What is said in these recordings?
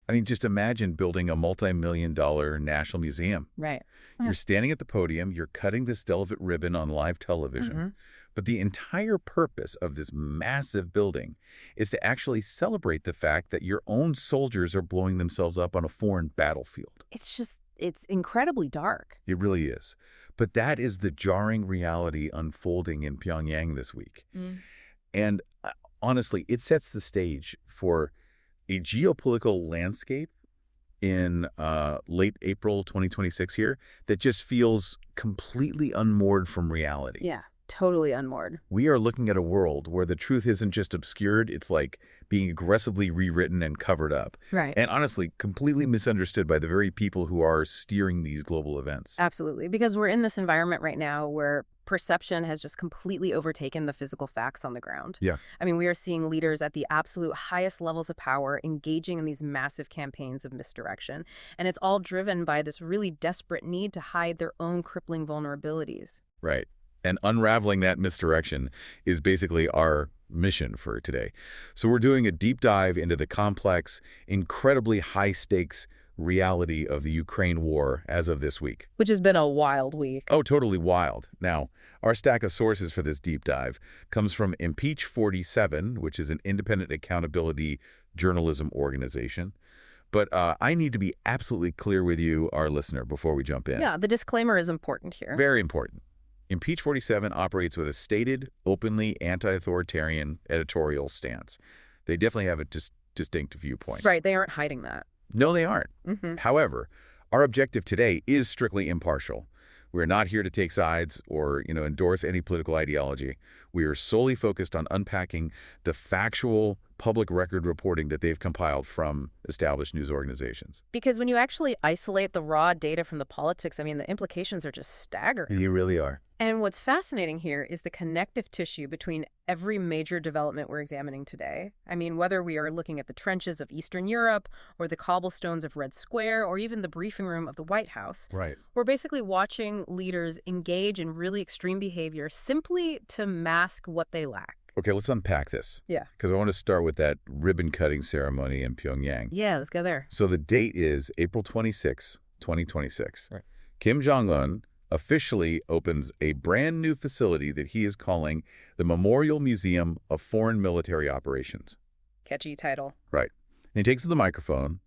I mean, just imagine building a multi-million-dollar national museum. Right. You're standing at the podium, you're cutting this velvet ribbon on live television, but the entire purpose of this massive building is to actually celebrate the fact that your own soldiers are blowing themselves up on a foreign battlefield. It's incredibly dark. It really is. But that is the jarring reality unfolding in Pyongyang this week. And honestly, it sets the stage for a geopolitical landscape in late April 2026 here that just feels completely unmoored from reality. Yeah, totally unmoored. We are looking at a world where the truth isn't just obscured, it's like being aggressively rewritten and covered up. Right. And honestly, completely misunderstood by the very people who are steering these global events. Absolutely, because we're in this environment right now where perception has just completely overtaken the physical facts on the ground. Yeah. I mean, we are seeing leaders at the absolute highest levels of power engaging in these massive campaigns of misdirection. And it's all driven by this really desperate need to hide their own crippling vulnerabilities. Right. And unraveling that misdirection is basically our mission for today. So we're doing a deep dive into the complex, incredibly high-stakes reality of the Ukraine war as of this week. Which has been a wild week. Oh, totally wild. Now, our stack of sources for this deep dive comes from Impeach 47, which is an independent accountability journalism organization. But I need to be absolutely clear with you, our listener, before we jump in. Yeah, the disclaimer is important here. Very important. Impeach 47 operates with a stated, openly anti-authoritarian editorial stance. They definitely have a distinct viewpoint. Right, they aren't hiding that. No, they aren't. However, our objective today is strictly impartial. We're not here to take sides or, endorse any political ideology. We are solely focused on unpacking the factual public record reporting that they've compiled from established news organizations. Because when you actually isolate the raw data from the politics, I mean, the implications are just staggering. You really are. And what's fascinating here is the connective tissue between every major development we're examining today. I mean, whether we are looking at the trenches of Eastern Europe or the cobblestones of Red Square or even the briefing room of the White House, Right. We're basically watching leaders engage in really extreme behavior simply to mask what they lack. Okay, let's unpack this. Yeah. Because I want to start with that ribbon-cutting ceremony in Pyongyang. Yeah, let's go there. So the date is April 26, 2026. Right. Kim Jong Un officially opens a brand new facility that he is calling the Memorial Museum of Foreign Military Operations. Catchy title. Right. And he takes the microphone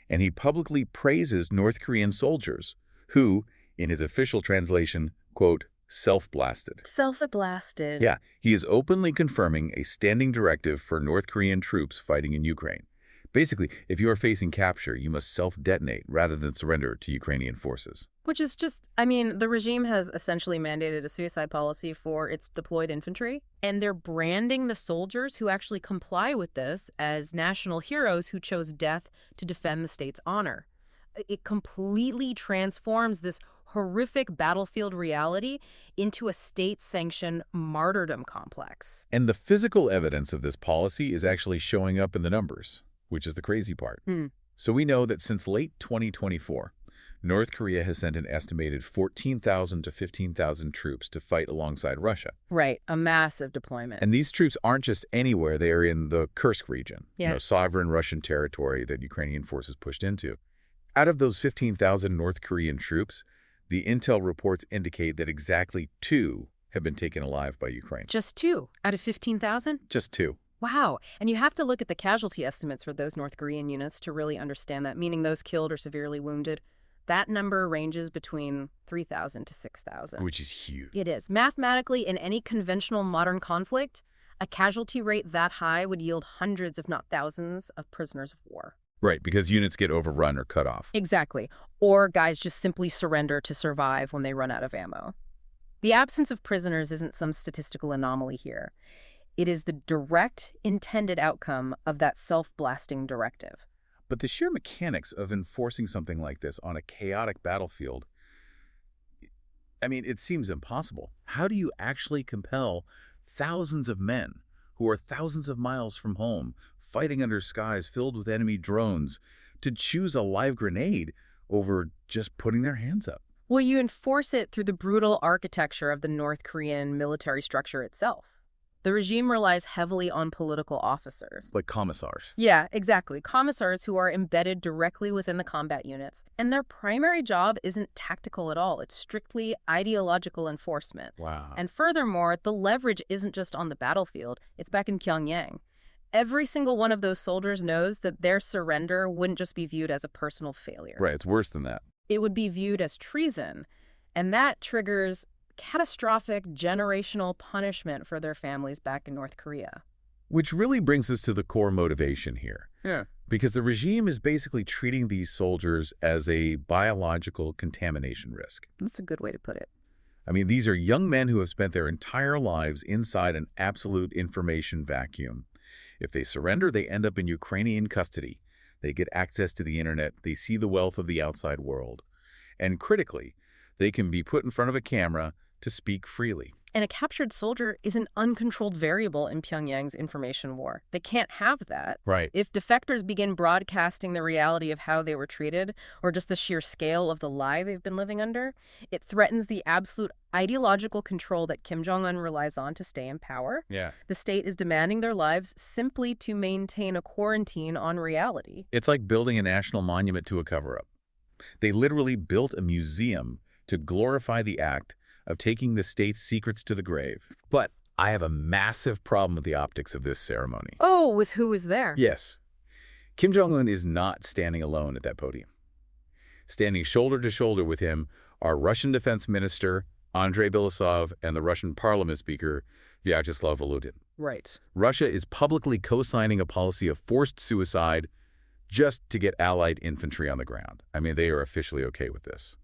and he publicly praises North Korean soldiers who, in his official translation, quote, self-blasted. Self-blasted. Yeah, he is openly confirming a standing directive for North Korean troops fighting in Ukraine. Basically, if you are facing capture, you must self-detonate rather than surrender to Ukrainian forces. Which is just, I mean, the regime has essentially mandated a suicide policy for its deployed infantry, and they're branding the soldiers who actually comply with this as national heroes who chose death to defend the state's honor. It completely transforms this horrific battlefield reality into a state-sanctioned martyrdom complex. And the physical evidence of this policy is actually showing up in the numbers, which is the crazy part. So we know that since late 2024, North Korea has sent an estimated 14,000 to 15,000 troops to fight alongside Russia. Right, a massive deployment. And these troops aren't just anywhere. They are in the Kursk region, sovereign Russian territory that Ukrainian forces pushed into. Out of those 15,000 North Korean troops, the intel reports indicate that exactly 2 have been taken alive by Ukraine. Just 2 out of 15,000? Just 2. Wow. And you have to look at the casualty estimates for those North Korean units to really understand that, meaning those killed or severely wounded. That number ranges between 3,000 to 6,000. Which is huge. It is. Mathematically, in any conventional modern conflict, a casualty rate that high would yield hundreds, if not thousands, of prisoners of war. Right, because units get overrun or cut off. Exactly. Or guys just simply surrender to survive when they run out of ammo. The absence of prisoners isn't some statistical anomaly here. It is the direct intended outcome of that self-blasting directive. But the sheer mechanics of enforcing something like this on a chaotic battlefield, I mean, it seems impossible. How do you actually compel thousands of men who are thousands of miles from home, fighting under skies filled with enemy drones, to choose a live grenade over just putting their hands up? Well, you enforce it through the brutal architecture of the North Korean military structure itself. The regime relies heavily on political officers. Like commissars. Yeah, exactly. Commissars who are embedded directly within the combat units. And their primary job isn't tactical at all. It's strictly ideological enforcement. Wow. And furthermore, the leverage isn't just on the battlefield. It's back in Pyongyang. Every single one of those soldiers knows that their surrender wouldn't just be viewed as a personal failure. Right, it's worse than that. It would be viewed as treason. And that triggers catastrophic generational punishment for their families back in North Korea. Which really brings us to the core motivation here. Yeah. Because the regime is basically treating these soldiers as a biological contamination risk. That's a good way to put it. I mean, these are young men who have spent their entire lives inside an absolute information vacuum. If they surrender, they end up in Ukrainian custody. They get access to the internet. They see the wealth of the outside world. And critically, they can be put in front of a camera to speak freely. And a captured soldier is an uncontrolled variable in Pyongyang's information war. They can't have that. Right. If defectors begin broadcasting the reality of how they were treated, or just the sheer scale of the lie they've been living under, it threatens the absolute ideological control that Kim Jong Un relies on to stay in power. Yeah. The state is demanding their lives simply to maintain a quarantine on reality. It's like building a national monument to a cover-up. They literally built a museum to glorify the act of taking the state's secrets to the grave. But I have a massive problem with the optics of this ceremony. Oh, with who is there? Yes. Kim Jong Un is not standing alone at that podium. Standing shoulder to shoulder with him are Russian Defense Minister Andrei Beloussov and the Russian Parliament Speaker Vyacheslav Volodin. Right. Russia is publicly co-signing a policy of forced suicide just to get Allied infantry on the ground. I mean, they are officially okay with this.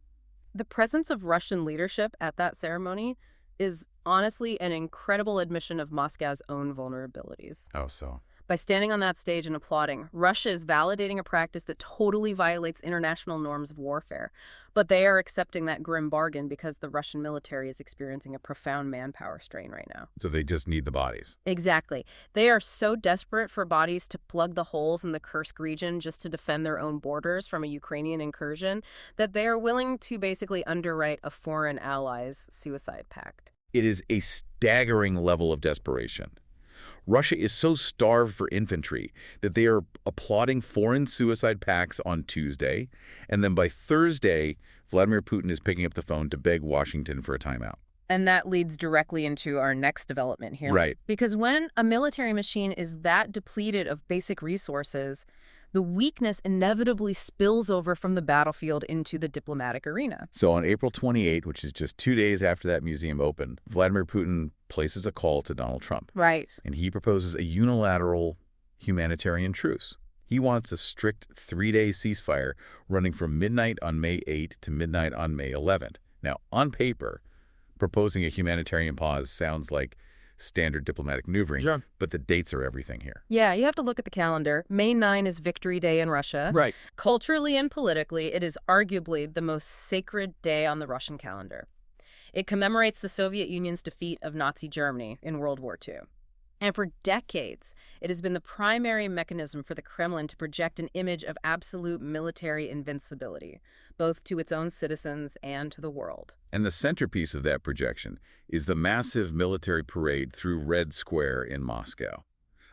The presence of Russian leadership at that ceremony is honestly an incredible admission of Moscow's own vulnerabilities. How so? By standing on that stage and applauding, Russia is validating a practice that totally violates international norms of warfare. But they are accepting that grim bargain because the Russian military is experiencing a profound manpower strain right now. So they just need the bodies. Exactly. They are so desperate for bodies to plug the holes in the Kursk region just to defend their own borders from a Ukrainian incursion that they are willing to basically underwrite a foreign ally's suicide pact. It is a staggering level of desperation. Russia is so starved for infantry that they are applauding foreign suicide pacts on Tuesday, and then by Thursday, Vladimir Putin is picking up the phone to beg Washington for a timeout. And that leads directly into our next development here. Right. Because when a military machine is that depleted of basic resources, the weakness inevitably spills over from the battlefield into the diplomatic arena. So on April 28, which is just 2 days after that museum opened, Vladimir Putin places a call to Donald Trump. Right. And he proposes a unilateral humanitarian truce. He wants a strict 3-day ceasefire running from midnight on May 8 to midnight on May 11th. Now, on paper, proposing a humanitarian pause sounds like standard diplomatic maneuvering, Sure. but the dates are everything here. Yeah, you have to look at the calendar. May 9 is Victory Day in Russia. Right. Culturally and politically, it is arguably the most sacred day on the Russian calendar. It commemorates the Soviet Union's defeat of Nazi Germany in World War II. And for decades, it has been the primary mechanism for the Kremlin to project an image of absolute military invincibility, both to its own citizens and to the world. And the centerpiece of that projection is the massive military parade through Red Square in Moscow.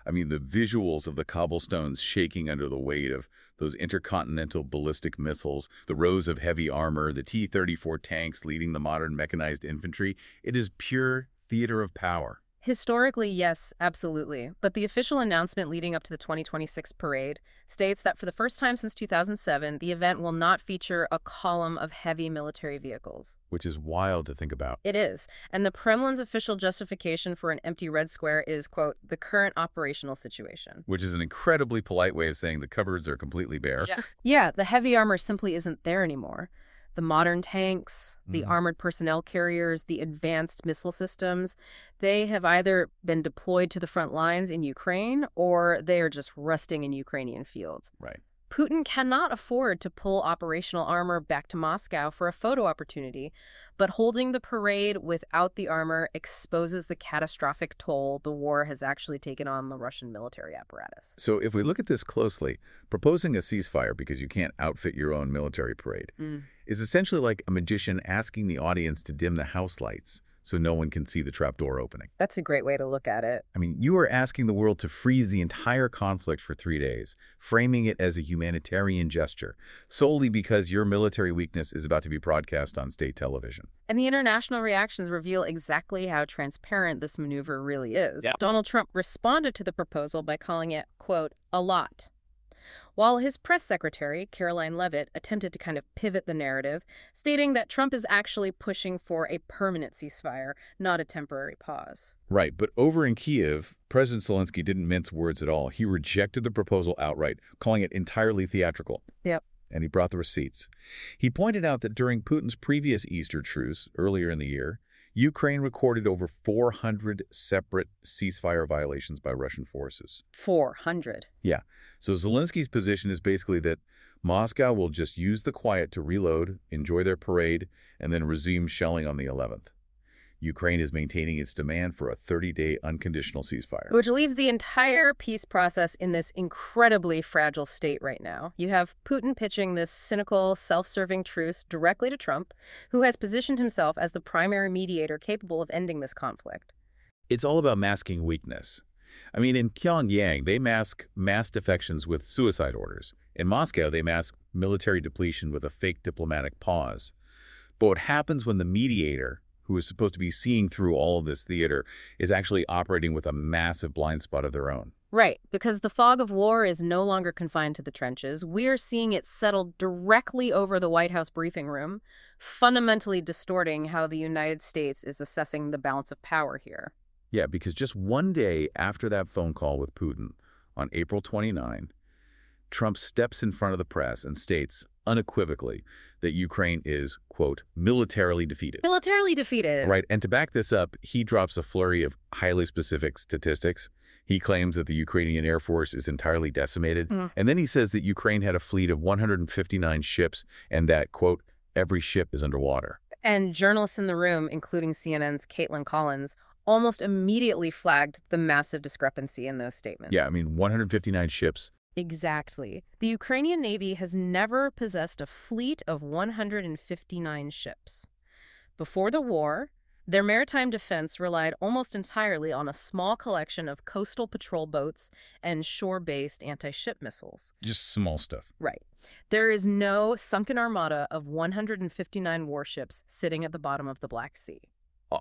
I mean, the visuals of the cobblestones shaking under the weight of those intercontinental ballistic missiles, the rows of heavy armor, the T-34 tanks leading the modern mechanized infantry, it is pure theater of power. Historically, yes, absolutely. But the official announcement leading up to the 2026 parade states that for the first time since 2007, the event will not feature a column of heavy military vehicles. Which is wild to think about. It is. And the Kremlin's official justification for an empty Red Square is, quote, the current operational situation. Which is an incredibly polite way of saying the cupboards are completely bare. Yeah, the heavy armor simply isn't there anymore. The modern tanks, the armored personnel carriers, the advanced missile systems, they have either been deployed to the front lines in Ukraine or they are just rusting in Ukrainian fields. Right. Putin cannot afford to pull operational armor back to Moscow for a photo opportunity, but holding the parade without the armor exposes the catastrophic toll the war has actually taken on the Russian military apparatus. So if we look at this closely, proposing a ceasefire because you can't outfit your own military parade is essentially like a magician asking the audience to dim the house lights so no one can see the trapdoor opening. That's a great way to look at it. I mean, you are asking the world to freeze the entire conflict for 3 days, framing it as a humanitarian gesture, solely because your military weakness is about to be broadcast on state television. And the international reactions reveal exactly how transparent this maneuver really is. Yeah. Donald Trump responded to the proposal by calling it, quote, a lot. While his press secretary, Caroline Leavitt, attempted to kind of pivot the narrative, stating that Trump is actually pushing for a permanent ceasefire, not a temporary pause. Right, but over in Kyiv, President Zelensky didn't mince words at all. He rejected the proposal outright, calling it entirely theatrical. Yep. And he brought the receipts. He pointed out that during Putin's previous Easter truce earlier in the year, Ukraine recorded over 400 separate ceasefire violations by Russian forces. 400. Yeah. So Zelensky's position is basically that Moscow will just use the quiet to reload, enjoy their parade, and then resume shelling on the 11th. Ukraine is maintaining its demand for a 30-day unconditional ceasefire. Which leaves the entire peace process in this incredibly fragile state right now. You have Putin pitching this cynical, self-serving truce directly to Trump, who has positioned himself as the primary mediator capable of ending this conflict. It's all about masking weakness. I mean, in Pyongyang, they mask mass defections with suicide orders. In Moscow, they mask military depletion with a fake diplomatic pause. But what happens when the mediator, who is supposed to be seeing through all of this theater, is actually operating with a massive blind spot of their own? Right, because the fog of war is no longer confined to the trenches. We are seeing it settled directly over the White House briefing room, fundamentally distorting how the United States is assessing the balance of power here. Yeah, because just one day after that phone call with Putin, on April 29, Trump steps in front of the press and states unequivocally that Ukraine is, quote, militarily defeated. Militarily defeated. Right, and to back this up, he drops a flurry of highly specific statistics. He claims that the Ukrainian Air Force is entirely decimated, and then he says that Ukraine had a fleet of 159 ships and that, quote, every ship is underwater. And journalists in the room, including CNN's Caitlin Collins, almost immediately flagged the massive discrepancy in those statements. Yeah, I mean, 159 ships. Exactly. The Ukrainian Navy has never possessed a fleet of 159 ships. Before the war, their maritime defense relied almost entirely on a small collection of coastal patrol boats and shore-based anti-ship missiles. Just small stuff. Right. There is no sunken armada of 159 warships sitting at the bottom of the Black Sea.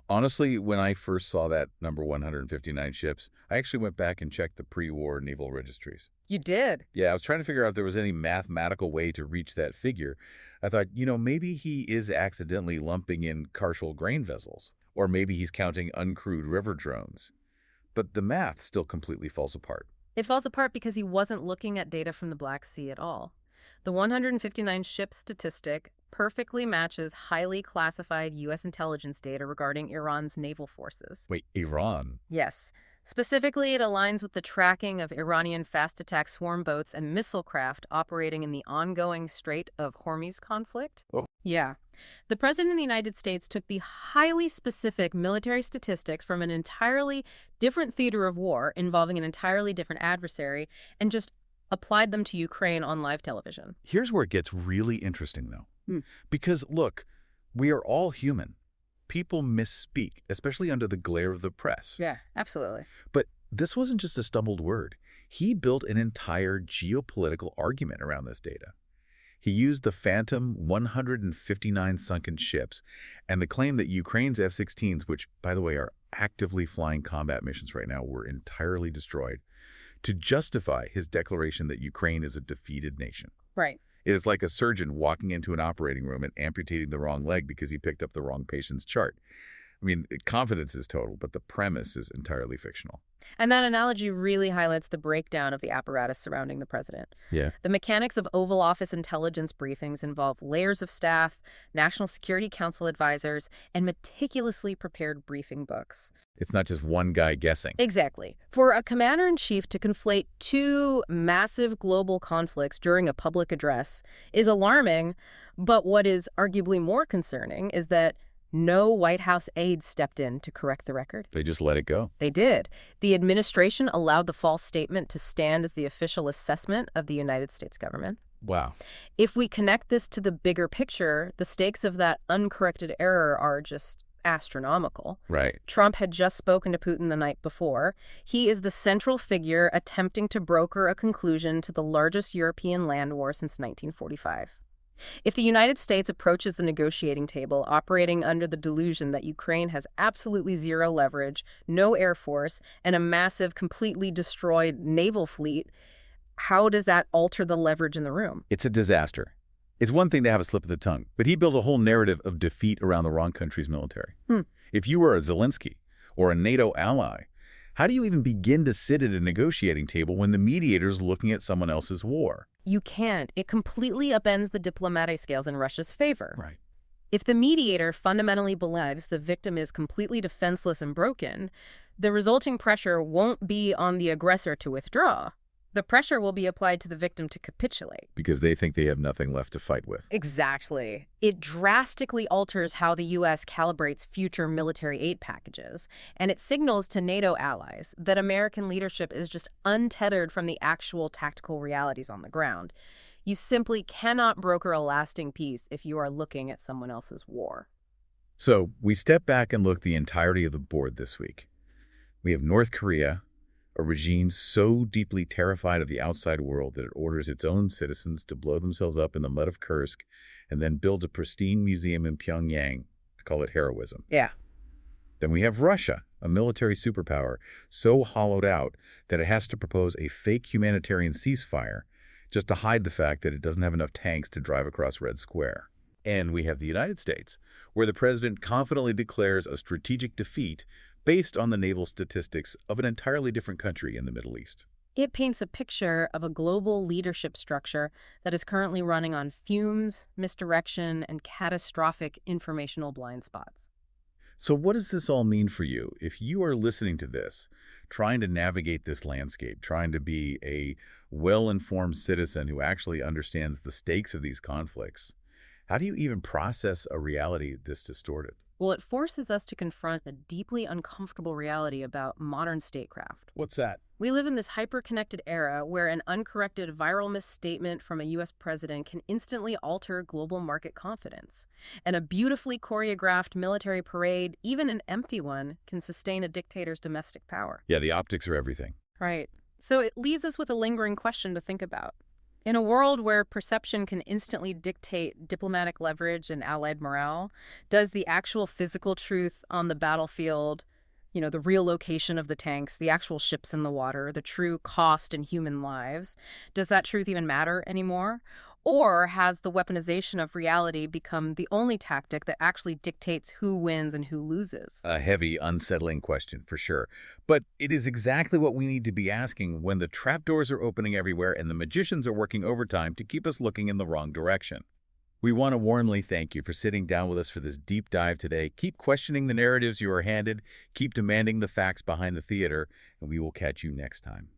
Honestly, when I first saw that number 159 ships, I actually went back and checked the pre-war naval registries. You did? Yeah, I was trying to figure out if there was any mathematical way to reach that figure. I thought, maybe he is accidentally lumping in partial grain vessels, or maybe he's counting uncrewed river drones. But the math still completely falls apart. It falls apart because he wasn't looking at data from the Black Sea at all. The 159 ship statistic perfectly matches highly classified U.S. intelligence data regarding Iran's naval forces. Wait, Iran? Yes. Specifically, it aligns with the tracking of Iranian fast attack swarm boats and missile craft operating in the ongoing Strait of Hormuz conflict. Oh. Yeah. The President of the United States took the highly specific military statistics from an entirely different theater of war involving an entirely different adversary and just applied them to Ukraine on live television. Here's where it gets really interesting, though. Because, look, we are all human. People misspeak, especially under the glare of the press. Yeah, absolutely. But this wasn't just a stumbled word. He built an entire geopolitical argument around this data. He used the phantom 159 sunken ships and the claim that Ukraine's F-16s, which, by the way, are actively flying combat missions right now, were entirely destroyed, to justify his declaration that Ukraine is a defeated nation. Right. It is like a surgeon walking into an operating room and amputating the wrong leg because he picked up the wrong patient's chart. I mean, confidence is total, but the premise is entirely fictional. And that analogy really highlights the breakdown of the apparatus surrounding the president. Yeah. The mechanics of Oval Office intelligence briefings involve layers of staff, National Security Council advisors, and meticulously prepared briefing books. It's not just one guy guessing. Exactly. For a commander-in-chief to conflate two massive global conflicts during a public address is alarming, but what is arguably more concerning is that no White House aides stepped in to correct the record. They just let it go. They did. The administration allowed the false statement to stand as the official assessment of the United States government. Wow. If we connect this to the bigger picture, the stakes of that uncorrected error are just astronomical. Right. Trump had just spoken to Putin the night before. He is the central figure attempting to broker a conclusion to the largest European land war since 1945. If the United States approaches the negotiating table operating under the delusion that Ukraine has absolutely zero leverage, no air force, and a massive, completely destroyed naval fleet, how does that alter the leverage in the room? It's a disaster. It's one thing to have a slip of the tongue, but he built a whole narrative of defeat around the wrong country's military. If you were a Zelensky or a NATO ally, how do you even begin to sit at a negotiating table when the mediator's looking at someone else's war? You can't. It completely upends the diplomatic scales in Russia's favor. Right. If the mediator fundamentally believes the victim is completely defenseless and broken, the resulting pressure won't be on the aggressor to withdraw. The pressure will be applied to the victim to capitulate. Because they think they have nothing left to fight with. Exactly. It drastically alters how the U.S. calibrates future military aid packages, and it signals to NATO allies that American leadership is just untethered from the actual tactical realities on the ground. You simply cannot broker a lasting peace if you are looking at someone else's war. So we step back and look the entirety of the board this week. We have North Korea, a regime so deeply terrified of the outside world that it orders its own citizens to blow themselves up in the mud of Kursk and then builds a pristine museum in Pyongyang to call it heroism. Yeah. Then we have Russia, a military superpower so hollowed out that it has to propose a fake humanitarian ceasefire just to hide the fact that it doesn't have enough tanks to drive across Red Square. And we have the United States, where the president confidently declares a strategic defeat based on the naval statistics of an entirely different country in the Middle East. It paints a picture of a global leadership structure that is currently running on fumes, misdirection, and catastrophic informational blind spots. So what does this all mean for you? If you are listening to this, trying to navigate this landscape, trying to be a well-informed citizen who actually understands the stakes of these conflicts, how do you even process a reality this distorted? Well, it forces us to confront a deeply uncomfortable reality about modern statecraft. What's that? We live in this hyper-connected era where an uncorrected viral misstatement from a U.S. president can instantly alter global market confidence. And a beautifully choreographed military parade, even an empty one, can sustain a dictator's domestic power. Yeah, the optics are everything. Right. So it leaves us with a lingering question to think about. In a world where perception can instantly dictate diplomatic leverage and allied morale, does the actual physical truth on the battlefield, the real location of the tanks, the actual ships in the water, the true cost in human lives, does that truth even matter anymore? Or has the weaponization of reality become the only tactic that actually dictates who wins and who loses? A heavy, unsettling question, for sure. But it is exactly what we need to be asking when the trapdoors are opening everywhere and the magicians are working overtime to keep us looking in the wrong direction. We want to warmly thank you for sitting down with us for this deep dive today. Keep questioning the narratives you are handed, keep demanding the facts behind the theater, and we will catch you next time.